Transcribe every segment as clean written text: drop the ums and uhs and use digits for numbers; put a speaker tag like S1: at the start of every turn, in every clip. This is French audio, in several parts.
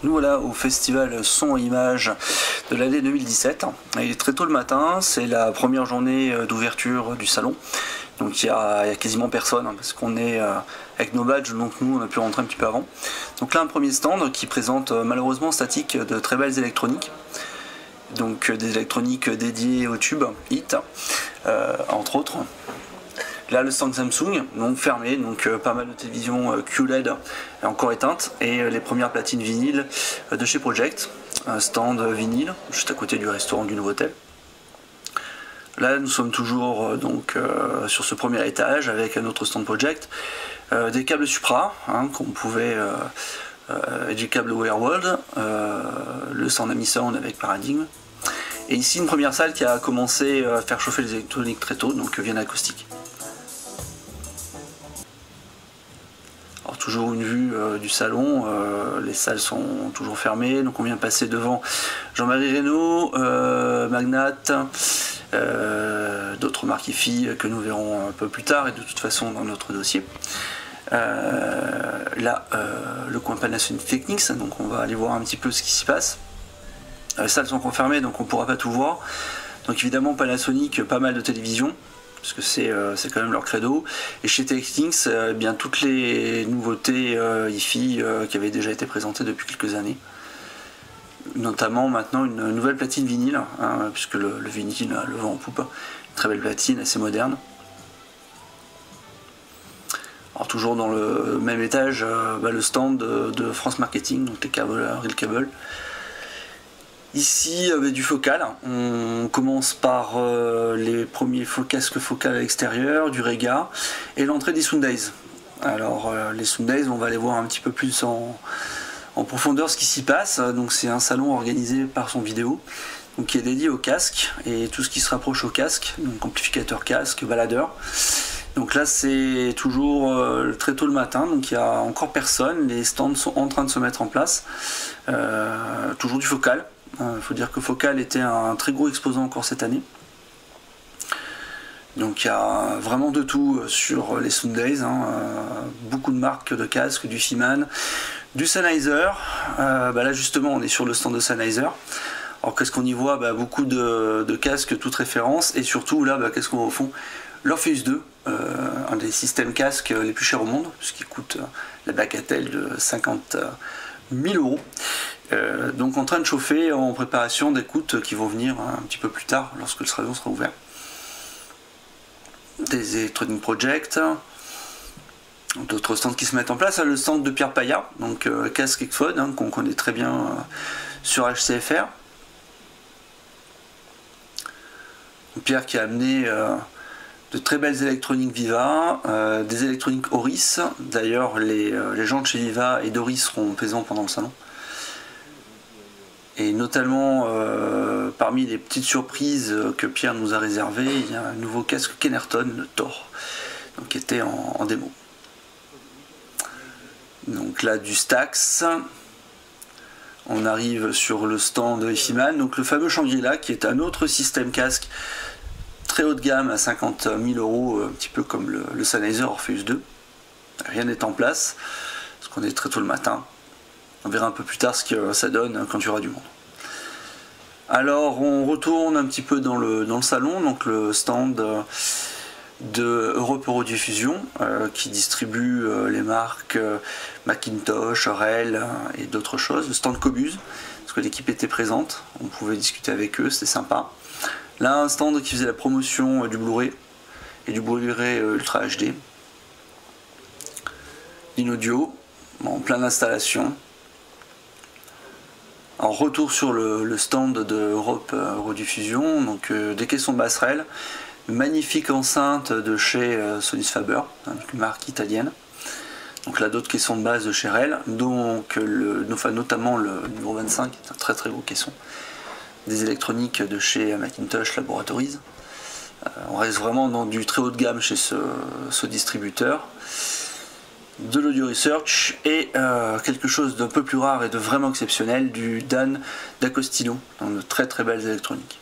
S1: Nous voilà au festival Son et Images de l'année 2017. Il est très tôt le matin, c'est la première journée d'ouverture du salon. Donc il y a quasiment personne parce qu'on est avec nos badges, donc nous on a pu rentrer un petit peu avant. Donc là un premier stand qui présente malheureusement statique de très belles électroniques. Donc des électroniques dédiées au tube HIT entre autres. Là le stand Samsung, donc fermé, donc pas mal de télévisions QLED encore éteintes et les premières platines vinyles de chez Project, un stand vinyle juste à côté du restaurant du Novotel. Là nous sommes toujours sur ce premier étage avec un autre stand Project, des câbles Supra qu'on pouvait et du câble Wireworld, le stand Amison avec Paradigm. Et ici une première salle qui a commencé à faire chauffer les électroniques très tôt, donc Vienne Acoustique. Alors toujours une vue du salon, les salles sont toujours fermées, donc on vient passer devant Jean-Marie Reynaud, Magnat, d'autres marques IFI que nous verrons un peu plus tard et de toute façon dans notre dossier. Là, le coin Panasonic Technics, donc on va aller voir un petit peu ce qui s'y passe. Les salles sont confirmées, donc on ne pourra pas tout voir. Donc évidemment Panasonic, pas mal de télévisions, parce que c'est quand même leur credo. Et chez Technics, bien toutes les nouveautés IFI qui avaient déjà été présentées depuis quelques années. Notamment maintenant une nouvelle platine vinyle, puisque le vinyle a le vent en poupe. Une très belle platine, assez moderne. Alors toujours dans le même étage, le stand de France Marketing, donc les câbles Real Cable. Ici, du focal, on commence par les premiers casques focales à l'extérieur, du Rega, et l'entrée des Sundays. Alors les Sundays, on va aller voir un petit peu plus en profondeur ce qui s'y passe. Donc c'est un salon organisé par Son Vidéo, donc qui est dédié au casque, et tout ce qui se rapproche au casque, donc amplificateur casque, baladeur. Donc là c'est toujours très tôt le matin, donc il n'y a encore personne, les stands sont en train de se mettre en place. Toujours du focal. Il faut dire que Focal était un très gros exposant encore cette année. Donc il y a vraiment de tout sur les Sundays, beaucoup de marques de casques, du Fiman, du Sennheiser. Là justement on est sur le stand de Sennheiser. Alors qu'est-ce qu'on y voit? Beaucoup de casques toutes références, et surtout là qu'est-ce qu'on voit au fond? L'Orpheus 2, un des systèmes casques les plus chers au monde, puisqu'il coûte la bagatelle de 50 000 €. Donc en train de chauffer en préparation d'écoutes qui vont venir un petit peu plus tard lorsque le salon sera ouvert. Des Electronic Project, d'autres stands qui se mettent en place, le stand de Pierre Paya, donc casque Exfod, qu'on connaît très bien sur HCFR. Pierre qui a amené de très belles électroniques Viva, des électroniques Oris. D'ailleurs les gens de chez Viva et d'Oris seront présents pendant le salon. Et notamment parmi les petites surprises que Pierre nous a réservées, il y a un nouveau casque Kenerton, le Thor, donc, qui était en démo. Donc là du Stax, on arrive sur le stand de Ifiman, donc le fameux Shangri-La qui est un autre système casque très haut de gamme à 50 000 €, un petit peu comme le Sennheiser Orpheus 2. Rien n'est en place, parce qu'on est très tôt le matin. On verra un peu plus tard ce que ça donne quand il y aura du monde. Alors on retourne un petit peu dans le salon, donc le stand de Europe Eurodiffusion qui distribue les marques Macintosh, Rel et d'autres choses. Le stand Cobuz, parce que l'équipe était présente, on pouvait discuter avec eux, c'était sympa. Là un stand qui faisait la promotion du Blu-ray et du Blu-ray Ultra HD. L'Inaudio, en plein d'installation. En retour sur le stand de Europe Eurodiffusion, donc des caissons Basrel, une magnifique enceinte de chez Sonus Faber, une marque italienne. Donc là d'autres caissons de base de chez Rel, donc notamment le numéro 25, qui est un très très gros caisson. Des électroniques de chez Macintosh Laboratories. On reste vraiment dans du très haut de gamme chez ce distributeur. De l'audio research et quelque chose d'un peu plus rare et de vraiment exceptionnel, du Dan d'Acostino, dans de très très belles électroniques.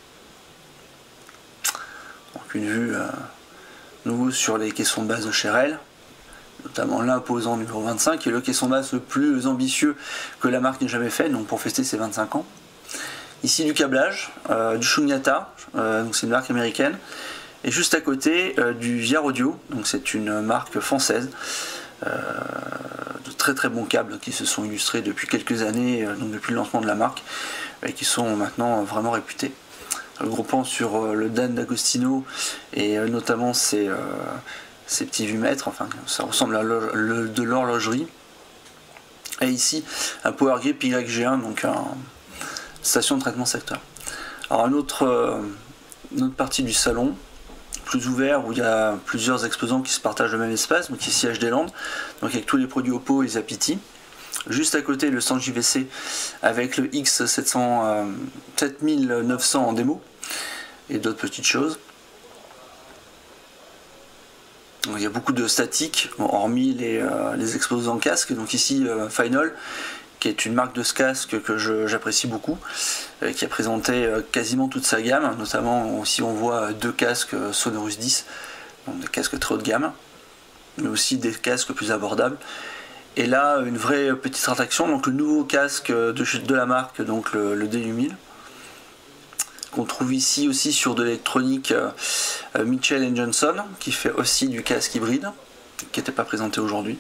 S1: Donc une vue nouveau sur les caissons de base de chez Rel, notamment l'imposant numéro 25, qui est le caisson basse le plus ambitieux que la marque n'ait jamais fait, donc pour fêter ses 25 ans. Ici du câblage, du Shunyata, donc c'est une marque américaine, et juste à côté du Viar Audio, donc c'est une marque française, de très très bons câbles qui se sont illustrés depuis quelques années, donc depuis le lancement de la marque, et qui sont maintenant vraiment réputés. Regroupant sur le Dan d'Agostino et notamment ses petits vumètres, enfin ça ressemble à de l'horlogerie. Et ici un Power Grip YG1, donc une station de traitement secteur. Alors une autre partie du salon plus ouvert où il y a plusieurs exposants qui se partagent le même espace, donc ici HD Land, donc avec tous les produits Oppo et Zapiti. Juste à côté le stand JVC avec le X7900 en démo et d'autres petites choses. Donc, il y a beaucoup de statique, hormis les exposants casques. Donc ici Final, qui est une marque de ce casque que j'apprécie beaucoup, qui a présenté quasiment toute sa gamme, notamment aussi on voit deux casques Sonorus 10, donc des casques très haut de gamme, mais aussi des casques plus abordables. Et là une vraie petite attraction, donc le nouveau casque de la marque, donc le DU1000, qu'on trouve ici aussi sur de l'électronique Mitchell & Johnson, qui fait aussi du casque hybride, qui n'était pas présenté aujourd'hui.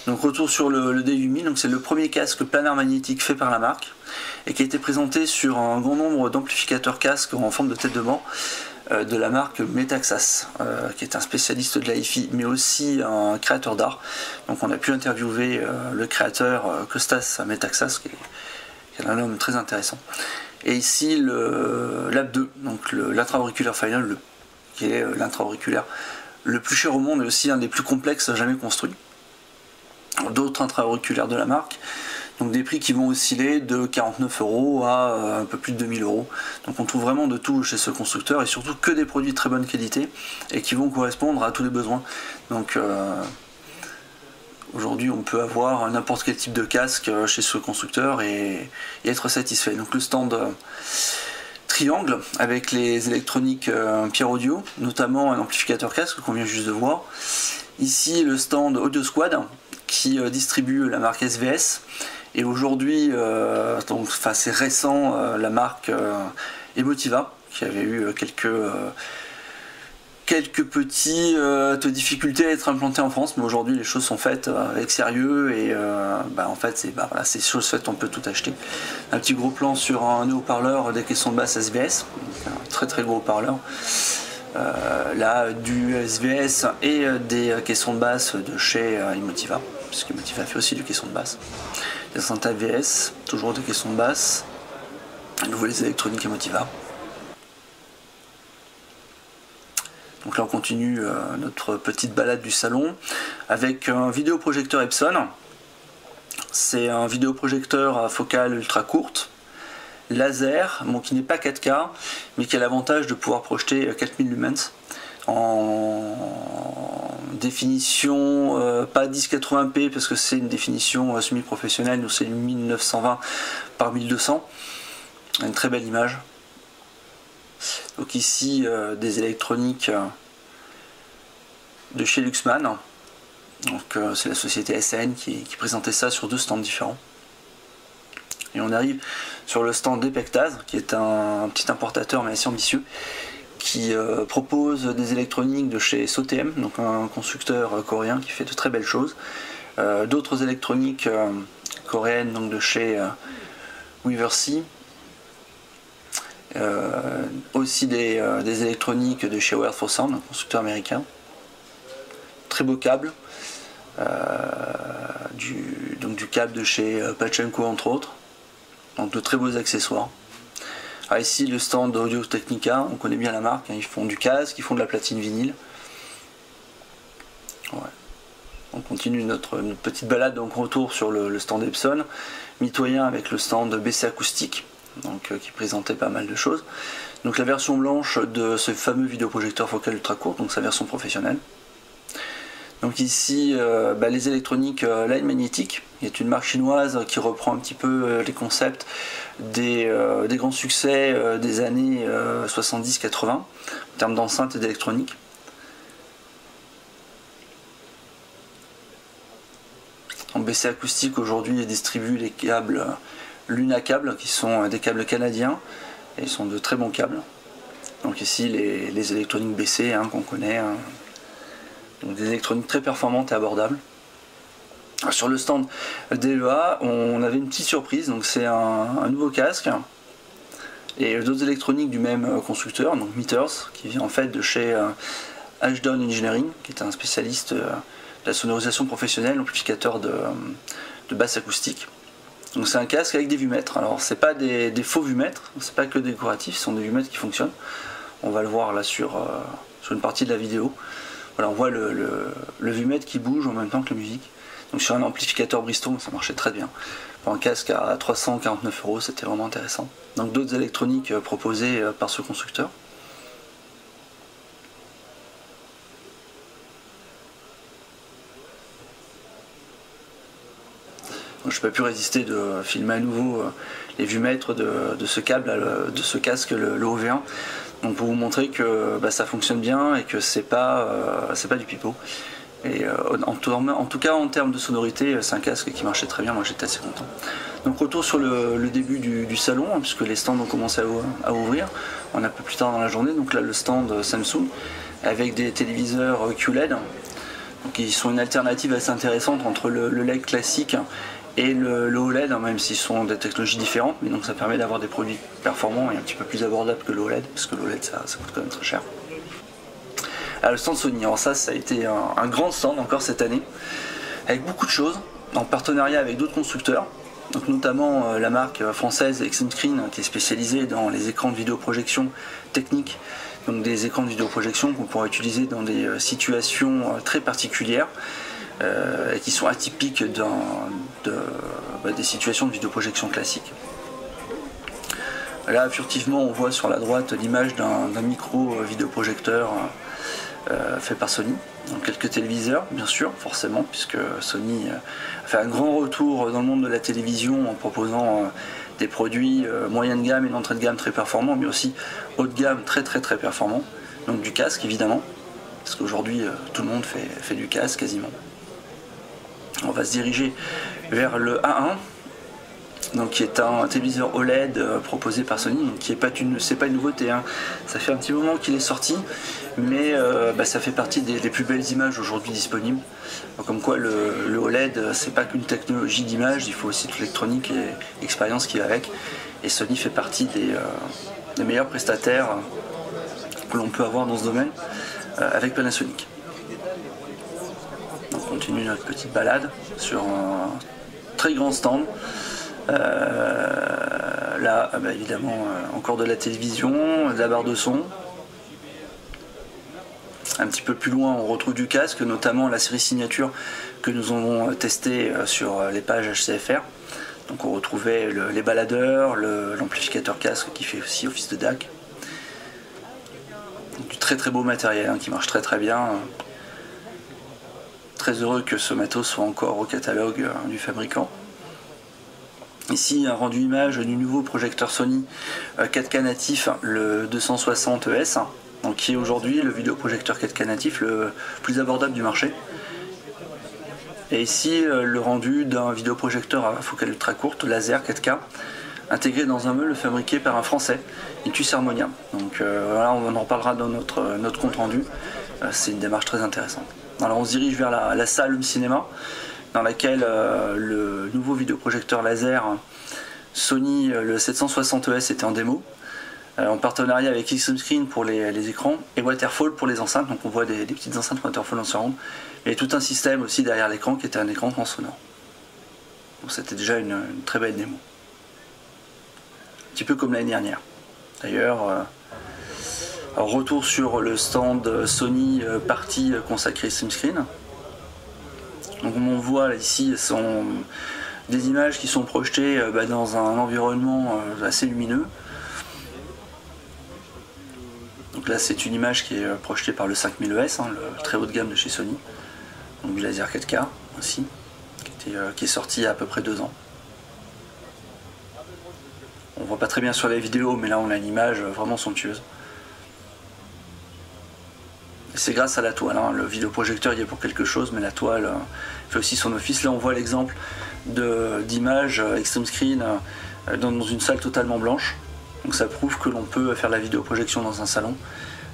S1: Donc retour sur le DU1000, donc c'est le premier casque planaire magnétique fait par la marque, et qui a été présenté sur un grand nombre d'amplificateurs casques en forme de tête de banc de la marque Metaxas, qui est un spécialiste de la hi-fi, mais aussi un créateur d'art. Donc on a pu interviewer le créateur Costas Metaxas, qui est un homme très intéressant. Et ici le Lab2, donc l'intra-auriculaire Final, qui est l'intra-auriculaire le plus cher au monde et aussi un des plus complexes jamais construits. D'autres intra-auriculaires de la marque, donc des prix qui vont osciller de 49 € à un peu plus de 2000 €. Donc on trouve vraiment de tout chez ce constructeur et surtout que des produits de très bonne qualité et qui vont correspondre à tous les besoins. Donc aujourd'hui on peut avoir n'importe quel type de casque chez ce constructeur et être satisfait. Donc le stand triangle avec les électroniques Pierre Audio, notamment un amplificateur casque qu'on vient juste de voir. Ici le stand Audio Squad qui distribue la marque SVS, et aujourd'hui, donc c'est récent, la marque Emotiva, qui avait eu quelques petites difficultés à être implantée en France, mais aujourd'hui les choses sont faites avec sérieux et en fait voilà, c'est chose faite, on peut tout acheter. Un petit gros plan sur un haut-parleur des caissons de basse SVS, donc un très très gros haut-parleur. Là du SVS et des caissons de basse de chez Emotiva, puisque Emotiva fait aussi du caisson de basse. Des enceintes AVS, toujours des caissons de basse, à nouveau les électroniques Emotiva. Donc là on continue notre petite balade du salon avec un vidéoprojecteur Epson. C'est un vidéoprojecteur à focale ultra courte, laser, bon, qui n'est pas 4K, mais qui a l'avantage de pouvoir projeter 4000 lumens en définition pas 1080p parce que c'est une définition semi-professionnelle, nous c'est 1920 par 1200, une très belle image. Donc ici des électroniques de chez Luxman, donc c'est la société SN qui présentait ça sur deux stands différents. Et on arrive sur le stand d'Epectaz, qui est un petit importateur mais assez ambitieux, qui propose des électroniques de chez SOTM, donc un constructeur coréen qui fait de très belles choses. D'autres électroniques coréennes, donc de chez Weaversea. Aussi des électroniques de chez Wired for Sound, un constructeur américain. Très beau câble. Du câble de chez Pachenko entre autres. Donc de très beaux accessoires. Alors ici le stand Audio Technica, on connaît bien la marque, hein, ils font du casque, ils font de la platine vinyle. Ouais. On continue notre petite balade, donc retour sur le stand Epson, mitoyen avec le stand BC Acoustique, donc qui présentait pas mal de choses. Donc la version blanche de ce fameux vidéoprojecteur focal ultra court, donc sa version professionnelle. Donc ici les électroniques Line Magnétique, qui est une marque chinoise qui reprend un petit peu les concepts des grands succès des années 70-80 en termes d'enceintes et d'électronique. BC Acoustique aujourd'hui distribue les câbles Luna Câbles, qui sont des câbles canadiens, et ils sont de très bons câbles. Donc ici les électroniques BC qu'on connaît, donc des électroniques très performantes et abordables. Alors, sur le stand d'EVA, on avait une petite surprise, donc c'est un nouveau casque et d'autres électroniques du même constructeur, donc Meters, qui vient en fait de chez Ashdown Engineering, qui est un spécialiste de la sonorisation professionnelle, amplificateur de basse acoustique. Donc c'est un casque avec des vumètres. Alors c'est pas des faux vumètres, c'est pas que décoratif, ce sont des vumètres qui fonctionnent. On va le voir là sur une partie de la vidéo. Voilà, on voit le vumètre qui bouge en même temps que la musique. Donc sur un amplificateur Bristol, ça marchait très bien. Pour un casque à 349 €, c'était vraiment intéressant. Donc d'autres électroniques proposées par ce constructeur. Donc je n'ai pas pu résister de filmer à nouveau les vumètres de ce câble, de ce casque, le OV1. Donc pour vous montrer que ça fonctionne bien et que c'est pas du pipeau. Et en tout cas en termes de sonorité, c'est un casque qui marchait très bien, moi j'étais assez content. Donc retour sur le début du salon, puisque les stands ont commencé à ouvrir, on a un peu plus tard dans la journée. Donc là le stand Samsung avec des téléviseurs QLED, donc ils sont une alternative assez intéressante entre le LED classique et le OLED, même s'ils sont des technologies différentes, mais donc ça permet d'avoir des produits performants et un petit peu plus abordables que l'OLED, parce que l'OLED ça coûte quand même très cher. Alors, le stand Sony, alors ça a été un grand stand encore cette année, avec beaucoup de choses, en partenariat avec d'autres constructeurs, donc notamment la marque française XMScreen, qui est spécialisée dans les écrans de vidéoprojection technique, donc des écrans de vidéoprojection qu'on pourra utiliser dans des situations très particulières, et qui sont atypiques des situations de vidéoprojection classique. Là, furtivement, on voit sur la droite l'image d'un micro vidéoprojecteur fait par Sony. Donc quelques téléviseurs, bien sûr, forcément, puisque Sony a fait un grand retour dans le monde de la télévision en proposant des produits moyen de gamme et d'entrée de gamme très performants, mais aussi haut de gamme très performants. Donc du casque, évidemment, parce qu'aujourd'hui, tout le monde fait du casque quasiment. On va se diriger vers le A1, donc qui est un téléviseur OLED proposé par Sony, donc qui c'est pas une nouveauté, ça fait un petit moment qu'il est sorti, mais ça fait partie des plus belles images aujourd'hui disponibles. Donc, comme quoi le OLED c'est pas qu'une technologie d'image, il faut aussi toute l'électronique et l'expérience qui va avec, et Sony fait partie des meilleurs prestataires que l'on peut avoir dans ce domaine avec Panasonic. On continue notre petite balade sur un très grand stand. Là, évidemment, encore de la télévision, de la barre de son. Un petit peu plus loin, on retrouve du casque, notamment la série signature que nous avons testé sur les pages HCFR. Donc on retrouvait les baladeurs, l'amplificateur casque qui fait aussi office de DAC. Donc, du très beau matériel qui marche très bien. Très heureux que ce matos soit encore au catalogue du fabricant. Ici un rendu image du nouveau projecteur Sony 4K natif, le 260ES, donc qui est aujourd'hui le vidéoprojecteur 4K natif le plus abordable du marché. Et ici le rendu d'un vidéoprojecteur à focale ultra courte, laser 4K, intégré dans un meule fabriqué par un français, Intus Harmonia. Donc voilà, on en reparlera dans notre compte rendu, c'est une démarche très intéressante. Alors on se dirige vers la salle cinéma, dans laquelle le nouveau vidéoprojecteur laser Sony, le 760ES, était en démo, en partenariat avec XMScreen pour les écrans et Waterfall pour les enceintes. Donc on voit des petites enceintes Waterfall en surround, et tout un système aussi derrière l'écran qui était un écran transsonore. Donc c'était déjà une très belle démo. Un petit peu comme l'année dernière. D'ailleurs, retour sur le stand Sony partie consacré XMScreen. Donc comme on voit là, ici, ce sont des images qui sont projetées dans un environnement assez lumineux. Donc là c'est une image qui est projetée par le 5000ES, le très haut de gamme de chez Sony. Donc du laser 4K aussi, qui est sorti il y a à peu près 2 ans. On voit pas très bien sur les vidéos, mais là on a une image vraiment somptueuse. C'est grâce à la toile, hein. Le vidéoprojecteur il est pour quelque chose, mais la toile fait aussi son office. Là on voit l'exemple d'image Extreme Screen dans une salle totalement blanche. Donc ça prouve que l'on peut faire la vidéoprojection dans un salon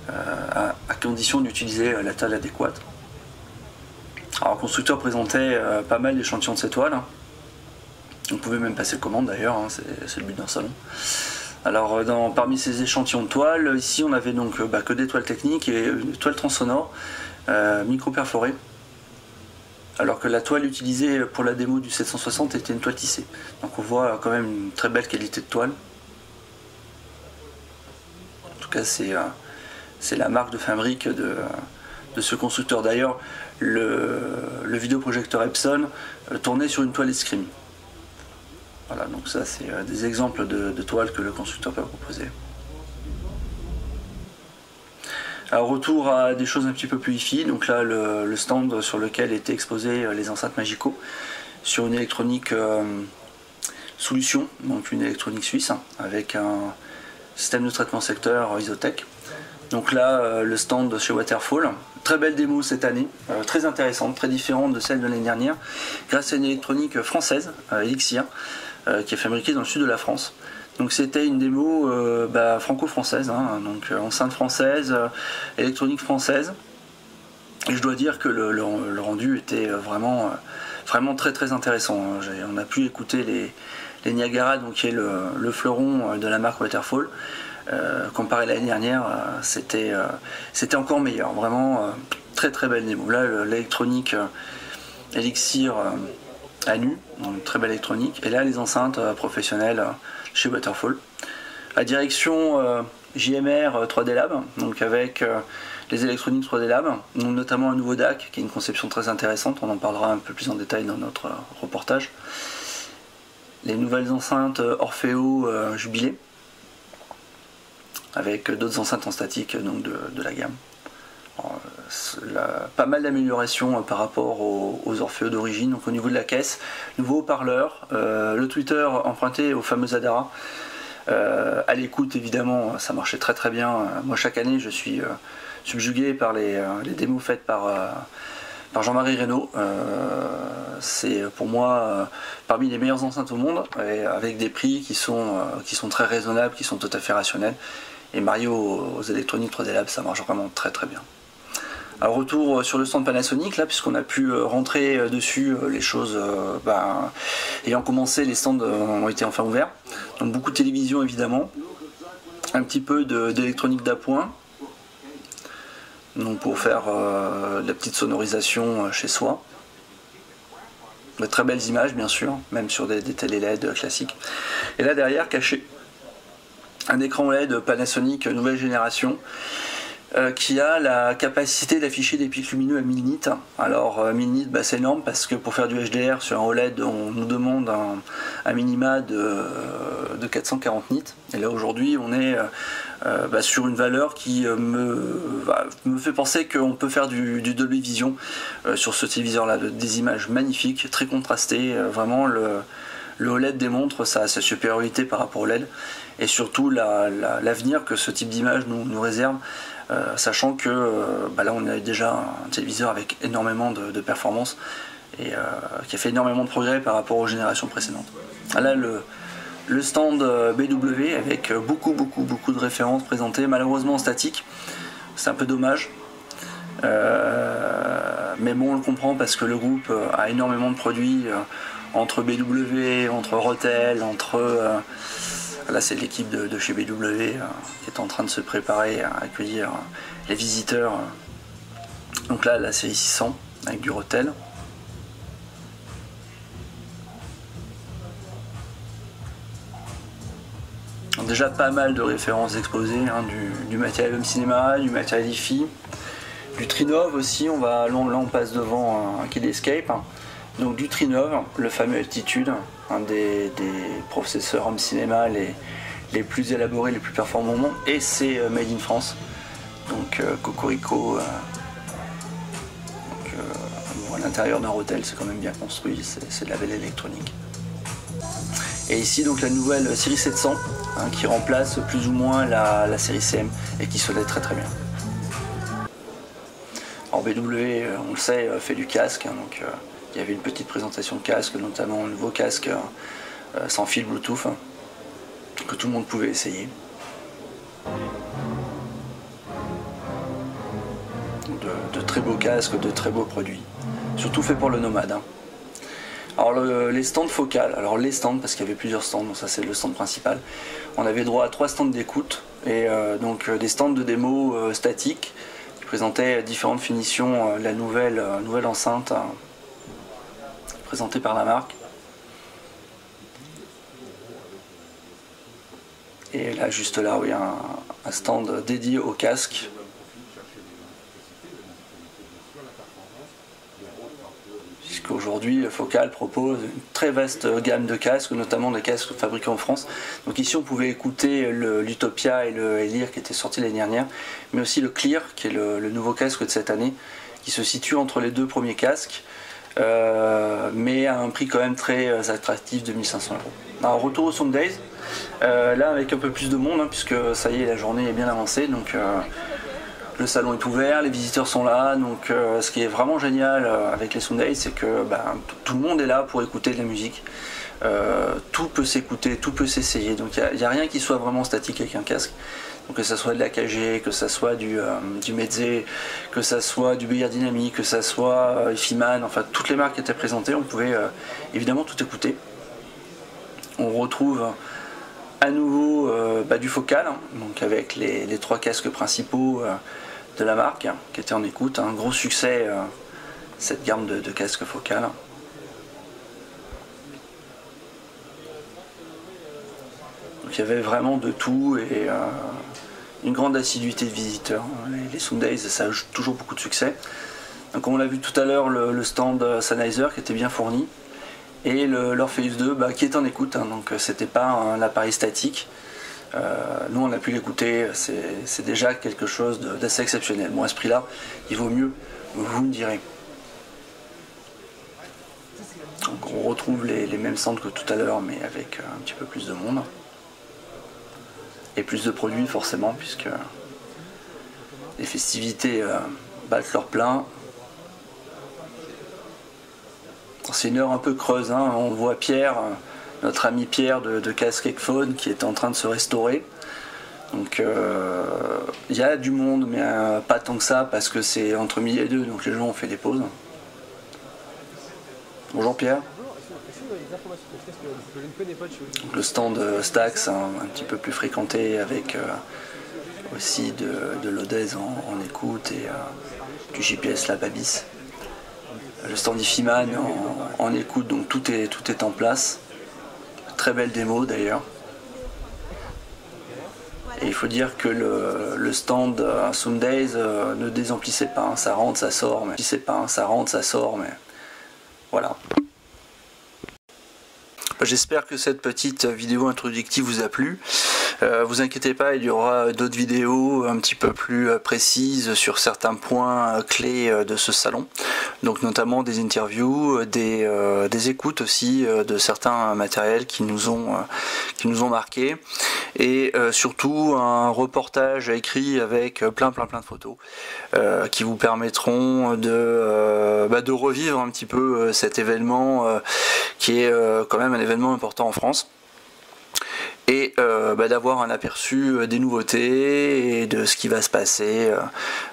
S1: à condition d'utiliser la toile adéquate. Alors le constructeur présentait pas mal d'échantillons de ces toiles. On pouvait même passer commande d'ailleurs, hein, c'est le but d'un salon. Alors parmi ces échantillons de toiles, ici on avait donc que des toiles techniques et une toile transsonore micro-perforée. Alors que la toile utilisée pour la démo du 760 était une toile tissée. Donc on voit quand même une très belle qualité de toile. En tout cas c'est la marque de fabrique de ce constructeur. D'ailleurs le vidéoprojecteur Epson tournait sur une toile Escrime. Voilà, donc ça c'est des exemples de toiles que le constructeur peut proposer. Alors retour à des choses un petit peu plus hi-fi, donc là le stand sur lequel étaient exposés les enceintes Magico sur une électronique solution, donc une électronique suisse avec un système de traitement secteur Isotech. Donc là le stand chez Waterfall, très belle démo cette année, très intéressante, très différente de celle de l'année dernière, grâce à une électronique française, Elixir, qui est fabriquée dans le sud de la France. Donc c'était une démo franco-française, hein, donc enceinte française, électronique française. Et je dois dire que le rendu était vraiment très très intéressant. On a pu écouter les Niagara, donc qui est le fleuron de la marque Waterfall. Comparé à l'année dernière, c'était encore meilleur. Vraiment très très belle démo. Là l'électronique Elixir à nu, donc très belle électronique. Et là les enceintes professionnelles chez Waterfall. La direction JMR 3D Lab, donc avec les électroniques 3D Lab, donc notamment un nouveau DAC qui est une conception très intéressante, on en parlera un peu plus en détail dans notre reportage. Les nouvelles enceintes Orfeo Jubilé, avec d'autres enceintes en statique donc de la gamme. Alors, pas mal d'améliorations par rapport aux Orfeo d'origine. Donc au niveau de la caisse, nouveau haut-parleur, le tweeter emprunté au fameux Adara. À l'écoute évidemment ça marchait très très bien. Moi chaque année je suis subjugué par les démos faites par Jean-Marie Reynaud. C'est pour moi parmi les meilleures enceintes au monde, et avec des prix qui sont très raisonnables, qui sont tout à fait rationnels. Et Mario aux électroniques 3D Lab, ça marche vraiment très très bien. Alors retour sur le stand Panasonic, là, puisqu'on a pu rentrer dessus, les choses ayant commencé, les stands ont été enfin ouverts. Donc beaucoup de télévision évidemment, un petit peu d'électronique d'appoint, donc pour faire de la petite sonorisation chez soi. De très belles images bien sûr, même sur des télé LED classiques. Et là derrière, caché, un écran LED Panasonic nouvelle génération qui a la capacité d'afficher des pics lumineux à 1000 nits. Alors 1000 nits c'est énorme parce que pour faire du HDR sur un OLED on nous demande un minima de 440 nits. Et là aujourd'hui on est sur une valeur qui me fait penser qu'on peut faire du Dolby Vision sur ce téléviseur là, des images magnifiques, très contrastées, vraiment le OLED démontre sa supériorité par rapport au LED et surtout l'avenir que ce type d'image nous réserve, sachant que là on a déjà un téléviseur avec énormément de performance et qui a fait énormément de progrès par rapport aux générations précédentes. Là le stand BW avec beaucoup de références présentées, malheureusement en statique, c'est un peu dommage. Mais bon on le comprend parce que le groupe a énormément de produits entre BW, entre Rotel, là c'est l'équipe de chez BW qui est en train de se préparer à accueillir les visiteurs. Donc là la série 600 avec du Rotel. Déjà pas mal de références exposées, hein, du matériel home cinéma, du matériel hi-fi, du Trinov aussi. Là on passe devant un Kid Escape. Donc du Trinov, le fameux Altitude, un des processeurs home cinéma les plus élaborés, les plus performants au monde, et c'est made in France. Donc Cocorico, à l'intérieur d'un Rotel, c'est quand même bien construit, c'est de la belle électronique. Et ici donc la nouvelle série 700 qui remplace plus ou moins la série CM et qui se lève très très bien. Alors BW, on le sait, fait du casque, hein, donc il y avait une petite présentation de casque, notamment un nouveau casque sans fil Bluetooth, hein, que tout le monde pouvait essayer. De très beaux casques, de très beaux produits, surtout fait pour le nomade. Hein. Alors les stands focales, alors les stands, parce qu'il y avait plusieurs stands, donc ça c'est le stand principal, on avait droit à 3 stands d'écoute, et donc des stands de démo statiques, qui présentaient différentes finitions, la nouvelle enceinte présentée par la marque. Et là, juste là, oui, un stand dédié au casque. Puisqu'aujourd'hui, Focal propose une très vaste gamme de casques, notamment des casques fabriqués en France. Donc ici, on pouvait écouter l'Utopia et le Lear qui étaient sortis l'année dernière, mais aussi le Clear, qui est le nouveau casque de cette année, qui se situe entre les deux premiers casques, mais à un prix quand même très attractif de 1500 €. Alors, retour au Sound Days, là avec un peu plus de monde, hein, puisque ça y est, la journée est bien avancée, donc le salon est ouvert, les visiteurs sont là, donc ce qui est vraiment génial avec les Sound Days, c'est que tout le monde est là pour écouter de la musique. Tout peut s'écouter, tout peut s'essayer, donc il n'y a rien qui soit vraiment statique avec un casque. Donc que ça soit de l'AKG, que ça soit du Meze, que ça soit du Beyer Dynamic, que ça soit Ifiman, enfin toutes les marques qui étaient présentées, on pouvait évidemment tout écouter. On retrouve à nouveau du Focal, hein, donc avec les 3 casques principaux de la marque, hein, qui étaient en écoute. Un gros succès, cette gamme de casques Focal. Donc il y avait vraiment de tout et une grande assiduité de visiteurs. Les Sound Days, ça a toujours beaucoup de succès. Donc, comme on l'a vu tout à l'heure, le stand Sennheiser qui était bien fourni. Et l'Orpheus 2 qui est en écoute, hein, donc c'était pas un appareil statique. Nous on a pu l'écouter, c'est déjà quelque chose d'assez exceptionnel. Bon, à ce prix-là, il vaut mieux, vous me direz. Donc on retrouve les mêmes stands que tout à l'heure, mais avec un petit peu plus de monde. Et plus de produits forcément, puisque les festivités battent leur plein. C'est une heure un peu creuse, hein. On voit Pierre, notre ami Pierre de Casque Ekphone, qui est en train de se restaurer. Donc il y a du monde, mais pas tant que ça, parce que c'est entre midi et 2, donc les gens ont fait des pauses. Bonjour Pierre. Donc, le stand Stax, hein, un petit peu plus fréquenté, avec aussi de l'Odez en écoute et du GPS Lab Abyss. Le stand Ifiman en écoute, donc tout est en place. Très belle démo d'ailleurs. Et il faut dire que le stand Sound Days ne désemplissait pas, hein, ça rentre, ça sort, mais voilà. J'espère que cette petite vidéo introductive vous a plu. Vous inquiétez pas, il y aura d'autres vidéos un petit peu plus précises sur certains points clés de ce salon. Donc notamment des interviews, des écoutes aussi de certains matériels qui nous ont marqués. Et surtout un reportage écrit avec plein de photos qui vous permettront de revivre un petit peu cet événement qui est quand même un événement important en France. Et d'avoir un aperçu des nouveautés et de ce qui va se passer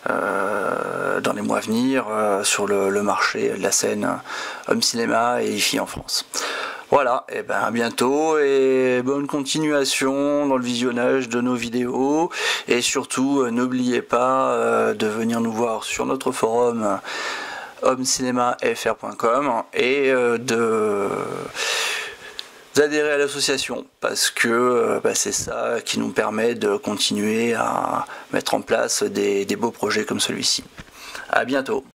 S1: dans les mois à venir sur le marché de la scène home cinéma et hi-fi en France. Voilà, et à bientôt et bonne continuation dans le visionnage de nos vidéos et surtout n'oubliez pas de venir nous voir sur notre forum homecinémafr.com et d'adhérer à l'association parce que c'est ça qui nous permet de continuer à mettre en place des beaux projets comme celui-ci. À bientôt.